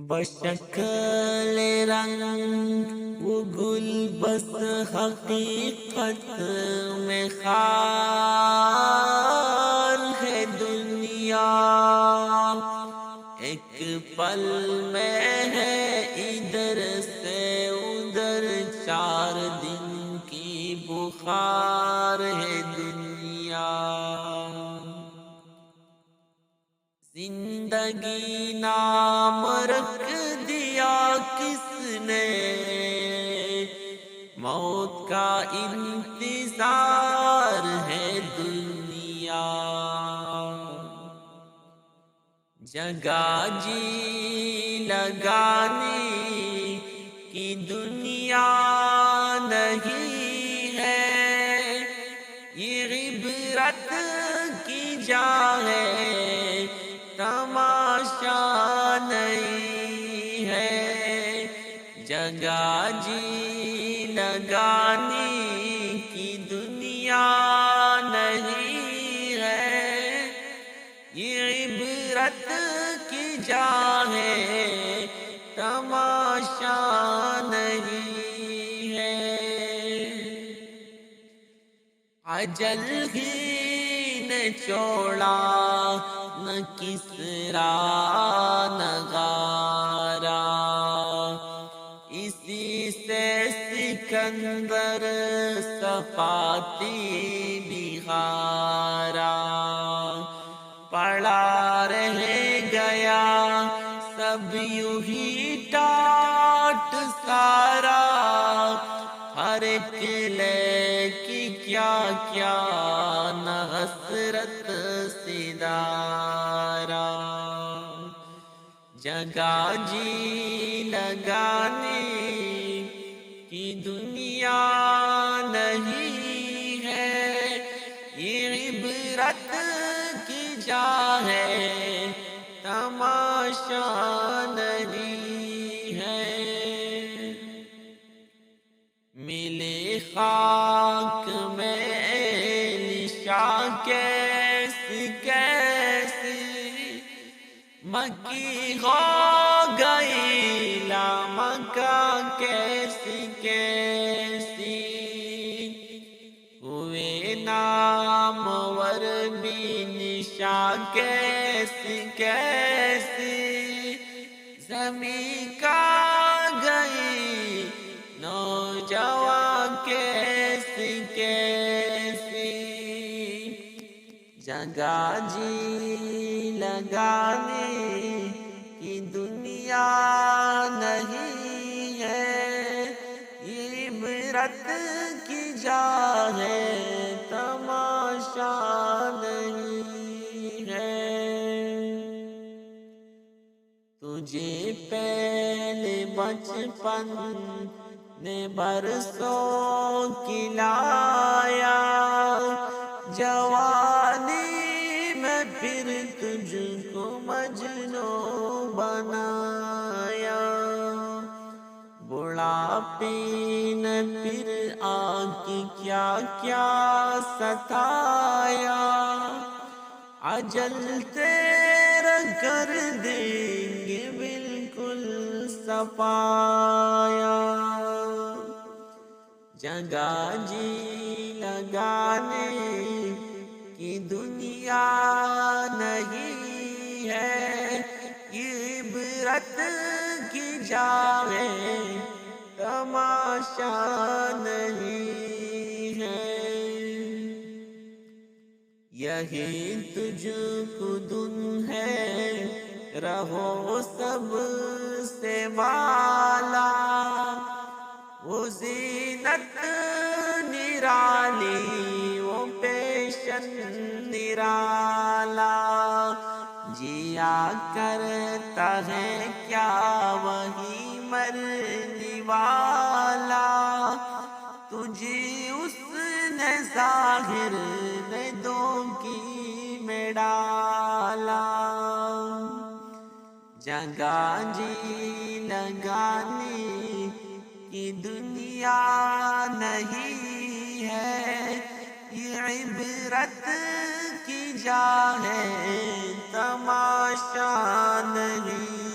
بشکل رنگ وہ گل بس حقیقت میں خار ہے دنیا، ایک پل میں ہے ادھر سے ادھر، 4 دن کی بخار ہے دنیا۔ زندگی نام رکھ دیا کس نے، موت کا انتظار ہے دنیا۔ جگہ جی لگانے کی دنیا نہیں ہے، یہ عبرت کی جا ہے، تماشا نہیں ہے۔ جگہ جی لگانے کی دنیا نہیں ہے، یہ عبرت کی جا ہے، تماشا نہیں ہے۔ اجل ہی نے چھوڑا نہ کسرا نہ غارا، اسی سے سکندر صفاتی بہارا، پڑا رہ گیا سب یوں ہی ٹاٹ سارا، ہر ایک لے کی کیا کیا نہ حسرت سدارا۔ جگہ جی لگانے کی دنیا نہیں ہے، یہ عبرت کی جا ہے، تماشا نہیں ہے۔ ملے خاک میں نشاں کیسی کیسی، مکی ہو گئی لامکاں کیسی کیسی، ہوئے نامور بھی نشاں کیسی کیسی، زمیں کا گئی نوجوان کیسی کیسی۔ جگہ جی لگانے کی دنیا نہیں ہے، یہ عبرت کی جا ہے، تماشا نہیں ہے۔ تجھے پہلے بچپن نے برسوں کھلایا، جوانی میں پھر تجھ کو مجنوں بنایا، بڑھاپے نے پھر آ کے کیا کیا ستایا، اجل تیرا کر دیں گے بالکل صفایا۔ جگہ جی لگانے کی دنیا نہیں ہے، یہ عبرت کی جا ہے، تماشا نہیں ہے۔ یہی تجھ کو دن ہے، رہو سب سے بالا، وہ زینت نرالی وہ پیشن نرالا، جیا کرتا ہے کیا وہی مرنے والا، تجھے اس نے ظاہر نے دھوکے میں ڈالا۔ جگہ جی لگانے کی دنیا نہیں ہے، یہ عبرت کی جا ہے، تماشا نہیں